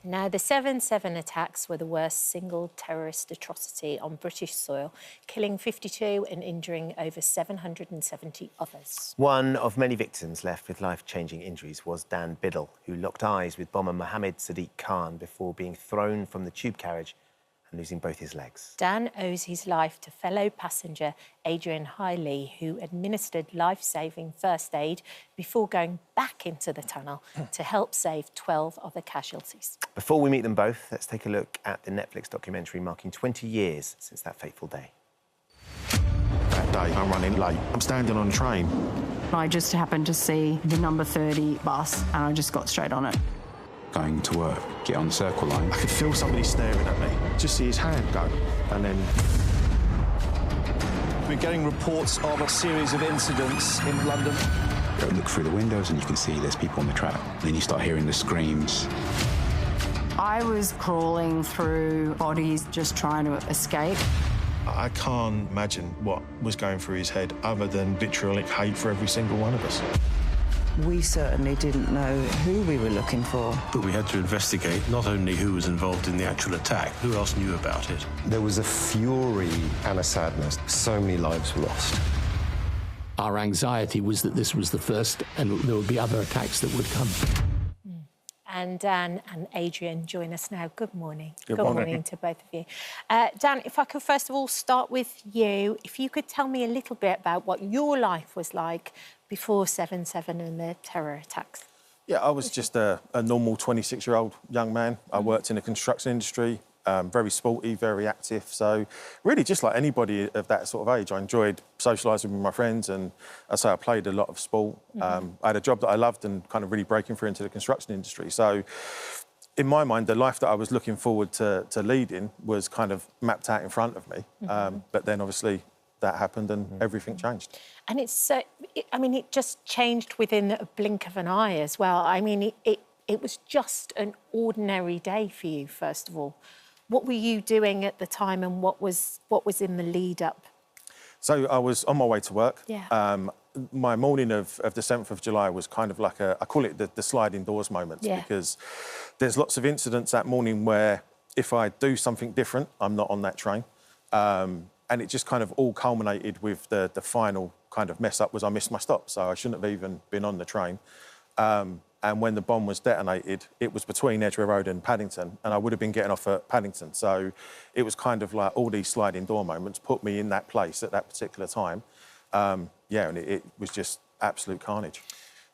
Now, the 7/7 attacks were the worst single terrorist atrocity on British soil, killing 52 and injuring over 770 others. One of many victims left with life-changing injuries was Dan Biddle, who locked eyes with bomber Mohammad Sidique Khan before being thrown from the tube carriage and losing both his legs. Dan owes his life to fellow passenger Adrian Heili, who administered life-saving first aid before going back into the tunnel to help save 12 other casualties. Before we meet them both, let's take a look at the Netflix documentary marking 20 years since that fateful day. That day, I'm running late. I'm standing on a train. I just happened to see the number 30 bus and I just got straight on it. Going to work, get on the circle line. I could feel somebody staring at me, just see his hand go, and then... We're getting reports of a series of incidents in London. You look through the windows and you can see there's people on the track. Then you start hearing the screams. I was crawling through bodies, just trying to escape. I can't imagine what was going through his head other than vitriolic hate for every single one of us. We certainly didn't know who we were looking for. But we had to investigate not only who was involved in the actual attack, who else knew about it. There was a fury and a sadness. So many lives were lost. Our anxiety was that this was the first and there would be other attacks that would come. And Dan and Adrian join us now. Good morning. Good morning to both of you. Dan, if I could first of all start with you, if you could tell me a little bit about what your life was like before 7/7 and the terror attacks. Yeah, I was just a normal 26-year-old young man. I worked in the construction industry, very sporty, very active. So really just like anybody of that sort of age, I enjoyed socialising with my friends and I played a lot of sport. I had a job that I loved and kind of really breaking through into the construction industry. So in my mind, the life that I was looking forward to leading was kind of mapped out in front of me. But then obviously that happened and everything changed. And it's so, it just changed within a blink of an eye as well. I mean, it was just an ordinary day for you, first of all. What were you doing at the time and what was in the lead up? So I was on my way to work. Yeah. My morning of the 7th of July was kind of like I call it the sliding doors moments, because there's lots of incidents that morning where if I do something different, I'm not on that train. And it just kind of all culminated with the final kind of mess up was I missed my stop, so I shouldn't have even been on the train. And when the bomb was detonated, it was between Edgware Road and Paddington, and I would have been getting off at Paddington. So it was kind of like all these sliding door moments put me in that place at that particular time. And it was just absolute carnage.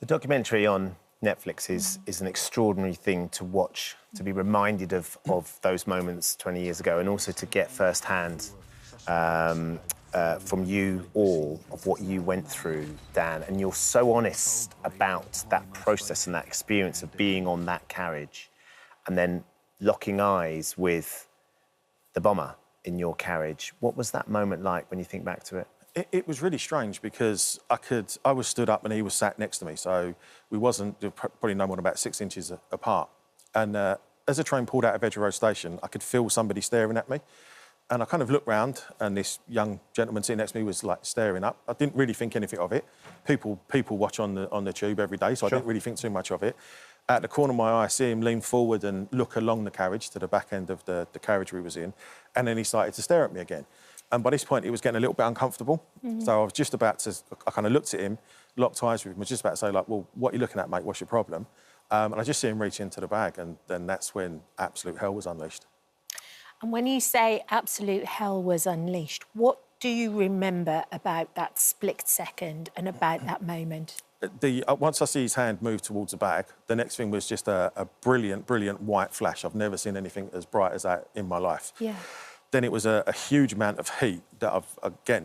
The documentary on Netflix is an extraordinary thing to watch, to be reminded of those moments 20 years ago, and also to get first-hand from you all of what you went through, Dan, and you're so honest about that process and that experience of being on that carriage and then locking eyes with the bomber in your carriage. What was that moment like when you think back to it? It was really strange because I was stood up and he was sat next to me, so we wasn't probably no more than about 6 inches apart. And as the train pulled out of Edgware Road Station, I could feel somebody staring at me. And I kind of looked round and this young gentleman sitting next to me was like staring up. I didn't really think anything of it. People watch on the tube every day, so I didn't really think too much of it. At the corner of my eye, I see him lean forward and look along the carriage to the back end of the carriage we was in. And then he started to stare at me again. And by this point, he was getting a little bit uncomfortable. So I was just about to, I kind of looked at him, locked eyes with him, was just about to say, like, well, what are you looking at, mate? What's your problem? And I just see him reach into the bag, and then that's when absolute hell was unleashed. And when you say absolute hell was unleashed, what do you remember about that split second and about that moment? Once I see his hand move towards the bag, the next thing was just a brilliant, brilliant white flash. I've never seen anything as bright as that in my life. Yeah. Then it was a huge amount of heat that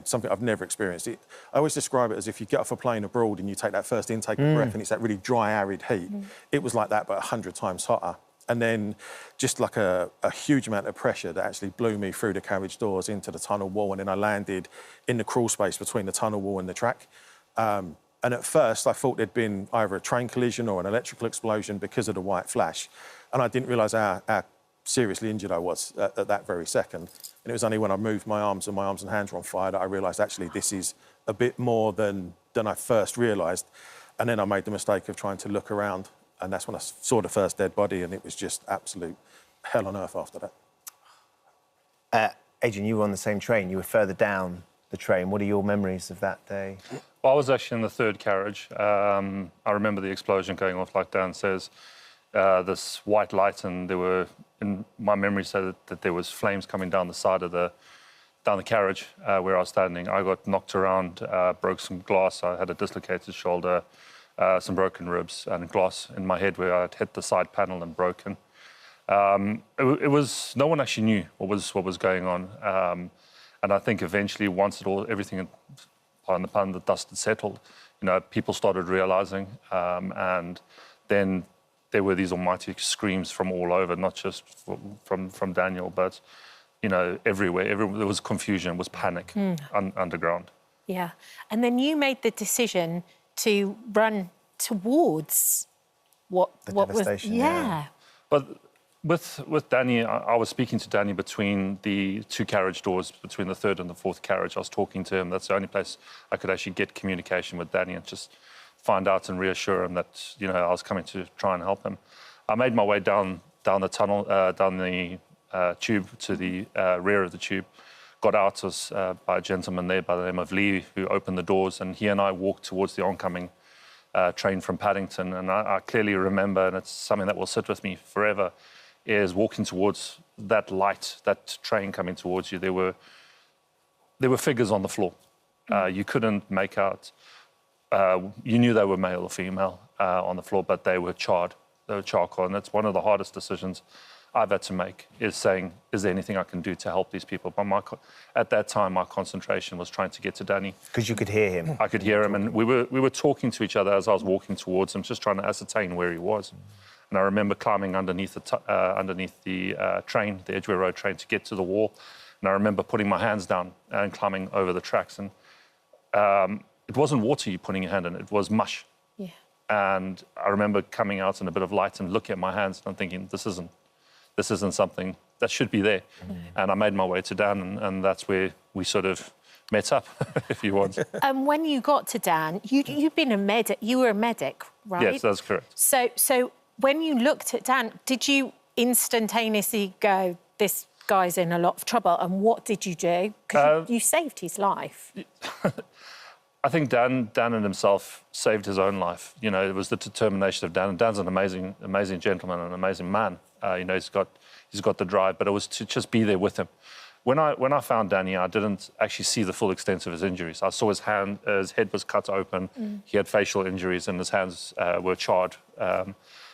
something I've never experienced. I always describe it as if you get off a plane abroad and you take that first intake of breath and it's that really dry, arid heat. It was like that, but 100 times hotter. And then just like a huge amount of pressure that actually blew me through the carriage doors into the tunnel wall, and then I landed in the crawl space between the tunnel wall and the track. And at first, I thought there'd been either a train collision or an electrical explosion because of the white flash. And I didn't realise how seriously injured I was at that very second. And it was only when I moved my arms and hands were on fire that I realised, actually, this is a bit more than I first realised. And then I made the mistake of trying to look around And that's when I saw the first dead body, and it was just absolute hell on earth after that. Adrian, you were on the same train. You were further down the train. What are your memories of that day? Well, I was actually in the third carriage. I remember the explosion going off, like Dan says, this white light, and there were, in my memory, said that there was flames coming down the side of the carriage where I was standing. I got knocked around, broke some glass. I had a dislocated shoulder, some broken ribs, and glass in my head where I'd hit the side panel and broken. It was, no one actually knew what was going on. And I think eventually, once everything, pardon the pun, the dust had settled, people started realizing, and then there were these almighty screams from all over, not just from Daniel, but everywhere. There was confusion, was panic underground. Yeah, and then you made the decision to run towards what was, yeah. But with Danny, I was speaking to Danny between the two carriage doors, between the third and the fourth carriage. I was talking to him. That's the only place I could actually get communication with Danny and just find out and reassure him that I was coming to try and help him. I made my way down the tunnel, down the tube to the rear of the tube. Got out by a gentleman there by the name of Lee, who opened the doors, and he and I walked towards the oncoming train from Paddington. And I clearly remember, and it's something that will sit with me forever, is walking towards that light, that train coming towards you. There were figures on the floor. You couldn't make out. You knew they were male or female on the floor, but they were charred. They were charcoal, and that's one of the hardest decisions I've had to make, is saying, is there anything I can do to help these people? But at that time, my concentration was trying to get to Danny. Because you could hear him. I could hear him, and we were talking to each other as I was walking towards him, just trying to ascertain where he was. And I remember climbing underneath the train, the Edgware Road train, to get to the wall. And I remember putting my hands down and climbing over the tracks. And it wasn't water you putting your hand in, it was mush. Yeah. And I remember coming out in a bit of light and looking at my hands, and I'm thinking, this isn't something that should be there. And I made my way to Dan, and that's where we sort of met up, if you want. And when you got to Dan, you've been a medic. You were a medic, right? Yes, that's correct. So when you looked at Dan, did you instantaneously go, this guy's in a lot of trouble? And what did you do? Because you saved his life. I think Dan and himself saved his own life. It was the determination of Dan. And Dan's an amazing gentleman, an amazing man. He's got the drive, but it was to just be there with him. When I found Danny, I didn't actually see the full extent of his injuries. I saw his head was cut open. He had facial injuries, and his hands were charred.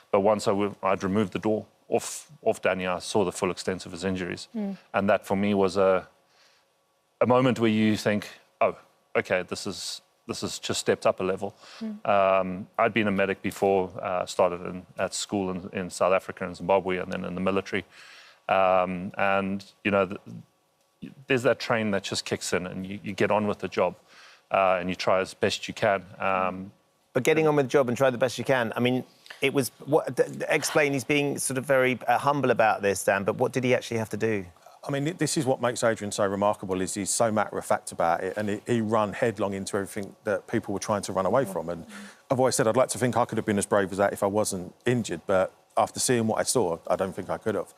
But once I'd removed the door off Danny, I saw the full extent of his injuries. And that, for me, was a moment where you think, oh, OK, this is just stepped up a level. I'd been a medic before, started at school in South Africa and Zimbabwe, and then in the military. There's that train that just kicks in, and you get on with the job, and you try as best you can. But getting on with the job and try the best you can, I mean, it was... explain, he's being sort of very humble about this, Dan, but what did he actually have to do? I mean, this is what makes Adrian so remarkable, is he's so matter-of-fact about it, and he ran headlong into everything that people were trying to run away from. And I've always said I'd like to think I could have been as brave as that if I wasn't injured, but after seeing what I saw, I don't think I could have.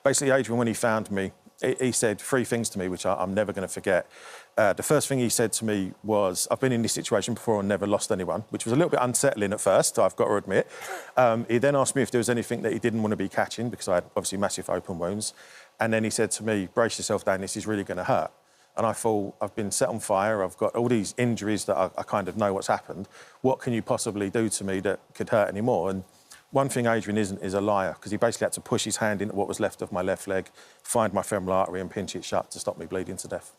Basically, Adrian, when he found me, he said 3 things to me, which I'm never going to forget. The first thing he said to me was, I've been in this situation before and never lost anyone, which was a little bit unsettling at first, I've got to admit. He then asked me if there was anything that he didn't want to be catching, because I had obviously massive open wounds. And then he said to me, brace yourself, Dan, this is really going to hurt. And I thought, I've been set on fire, I've got all these injuries that I kind of know what's happened. What can you possibly do to me that could hurt anymore? And one thing Adrian isn't is a liar, because he basically had to push his hand into what was left of my left leg, find my femoral artery and pinch it shut to stop me bleeding to death.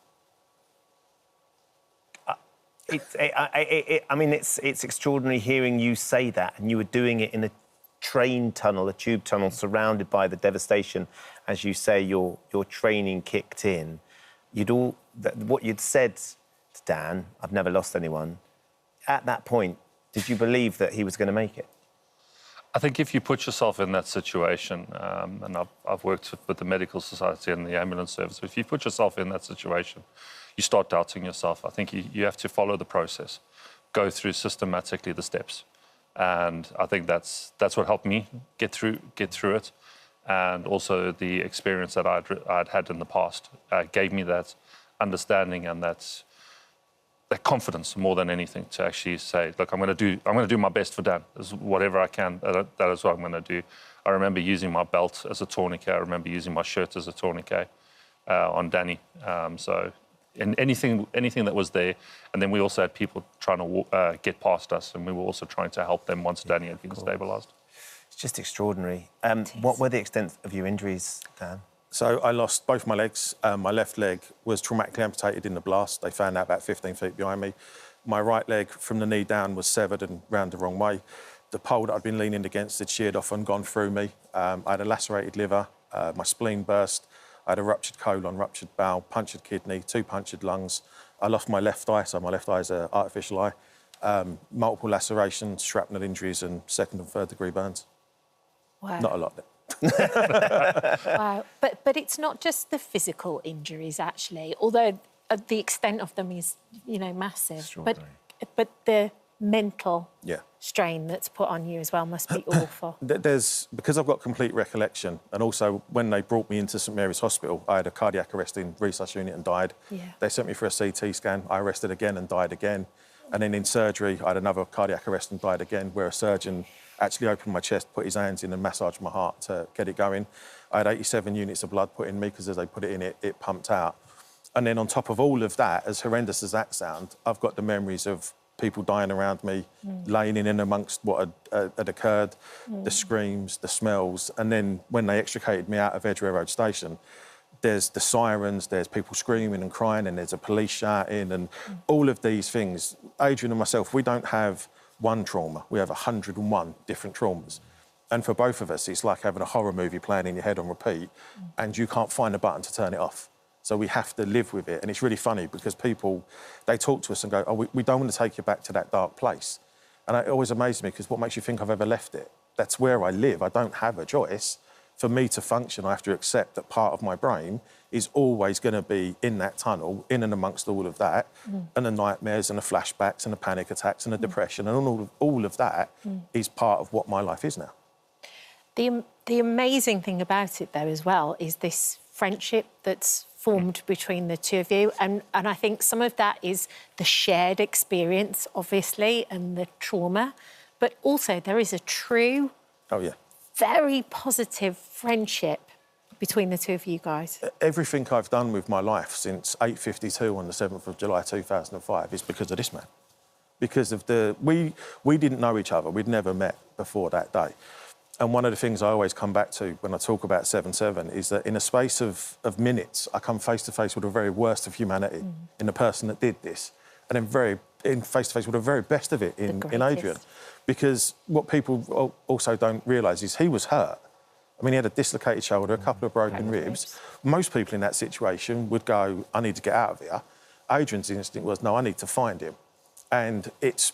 I mean, it's extraordinary hearing you say that, and you were doing it in a train tunnel, a tube tunnel, surrounded by the devastation. As you say, your training kicked in. What you'd said to Dan, I've never lost anyone. At that point, did you believe that he was going to make it? I think if you put yourself in that situation, and I've worked with the medical society and the ambulance service, if you put yourself in that situation, you start doubting yourself. I think you have to follow the process, go through systematically the steps. And I think that's what helped me get through it. And also the experience that I'd had in the past gave me that understanding and that confidence more than anything to actually say, look, I'm going to do my best for Dan. Whatever I can, that is what I'm going to do. I remember using my belt as a tourniquet. I remember using my shirt as a tourniquet on Danny. And anything that was there. And then we also had people trying to get past us, and we were also trying to help them once Danny had been stabilised. It's just extraordinary. What were the extent of your injuries, Dan? So I lost both my legs. My left leg was traumatically amputated in the blast. They found that about 15 feet behind me. My right leg from the knee down was severed and round the wrong way. The pole that I'd been leaning against had sheared off and gone through me. I had a lacerated liver. My spleen burst. I had a ruptured colon, ruptured bowel, punctured kidney, 2 punctured lungs. I lost my left eye, so my left eye is an artificial eye. Multiple lacerations, shrapnel injuries and 2nd and 3rd degree burns. Wow. Not a lot. Wow. But it's not just the physical injuries, actually, although the extent of them is, massive. But the mental strain that's put on you as well must be awful. Because I've got complete recollection, and also when they brought me into St Mary's Hospital, I had a cardiac arrest in resusc unit and died. Yeah. They sent me for a CT scan. I arrested again and died again. And then in surgery, I had another cardiac arrest and died again, where a surgeon actually opened my chest, put his hands in and massaged my heart to get it going. I had 87 units of blood put in me because as they put it in, it pumped out. And then on top of all of that, as horrendous as that sounds, I've got the memories of people dying around me, laying in and amongst what had occurred, the screams, the smells. And then when they extricated me out of Edgware Road Station, there's the sirens, there's people screaming and crying, and there's a police shouting, and all of these things. Adrian and myself, we don't have one trauma. We have 101 different traumas. And for both of us, it's like having a horror movie playing in your head on repeat, and you can't find a button to turn it off. So we have to live with it. And it's really funny because people, they talk to us and go, oh, we don't want to take you back to that dark place. And it always amazes me because what makes you think I've ever left it? That's where I live. I don't have a choice. For me to function, I have to accept that part of my brain is always going to be in that tunnel, in and amongst all of that, and the nightmares and the flashbacks and the panic attacks and the depression and all of that is part of what my life is now. The amazing thing about it, though, as well, is this friendship that's formed between the two of you. And I think some of that is the shared experience, obviously, and the trauma. But also there is a true, very positive friendship between the two of you guys. Everything I've done with my life since 8:52 on the 7th of July 2005 is because of this man. Because of we didn't know each other. We'd never met before that day. And one of the things I always come back to when I talk about 7/7 is that in a space of minutes, I come face to face with the very worst of humanity in the person that did this, and then face to face with the very best of it in Adrian. Because what people also don't realise is he was hurt. I mean, he had a dislocated shoulder, a couple of broken ribs. Most people in that situation would go, I need to get out of here. Adrian's instinct was, no, I need to find him. And it's,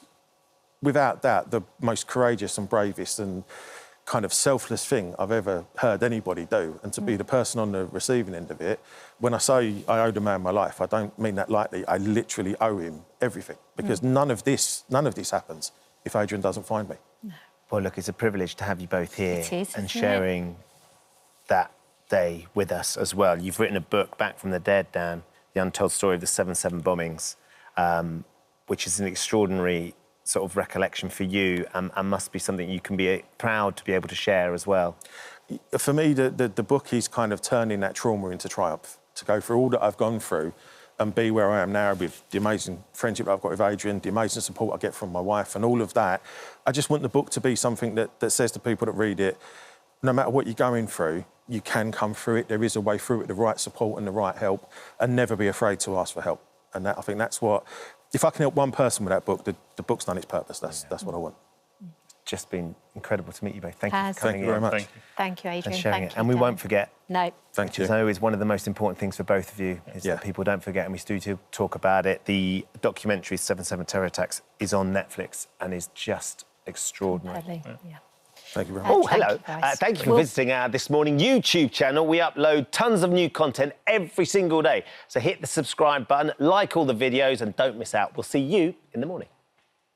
without doubt, the most courageous and bravest and kind of selfless thing I've ever heard anybody do. And to be the person on the receiving end of it, when I say I owe the man my life, I don't mean that lightly. I literally owe him everything, because none of this happens if Adrian doesn't find me. No. Well, look, it's a privilege to have you both here and isn't sharing that day with us as well. You've written a book, Back from the Dead, Dan, The Untold Story of the 7/7 bombings, which is an extraordinary sort of recollection for you and must be something you can be proud to be able to share as well. For me, the book is kind of turning that trauma into triumph, to go through all that I've gone through and be where I am now with the amazing friendship I've got with Adrian, the amazing support I get from my wife and all of that. I just want the book to be something that says to people that read it, no matter what you're going through, you can come through it. There is a way through it, the right support and the right help, and never be afraid to ask for help. And I think that's what, if I can help one person with that book, the book's done its purpose. That's what I want. Just been incredible to meet you both. Thank you for coming in. Thank you very much. Thank you, Adrian. And sharing Thank it. you, And we Dan. won't forget. No. Thank you. I know it's one of the most important things for both of you is that people don't forget, and we do talk about it. The documentary 7/7 Terror Attacks is on Netflix and is just extraordinary. Yeah. Thank you very much. Oh, hello. Thank Thank you for visiting our This Morning YouTube channel. We upload tons of new content every single day. So hit the subscribe button, like all the videos, and don't miss out. We'll see you in the morning.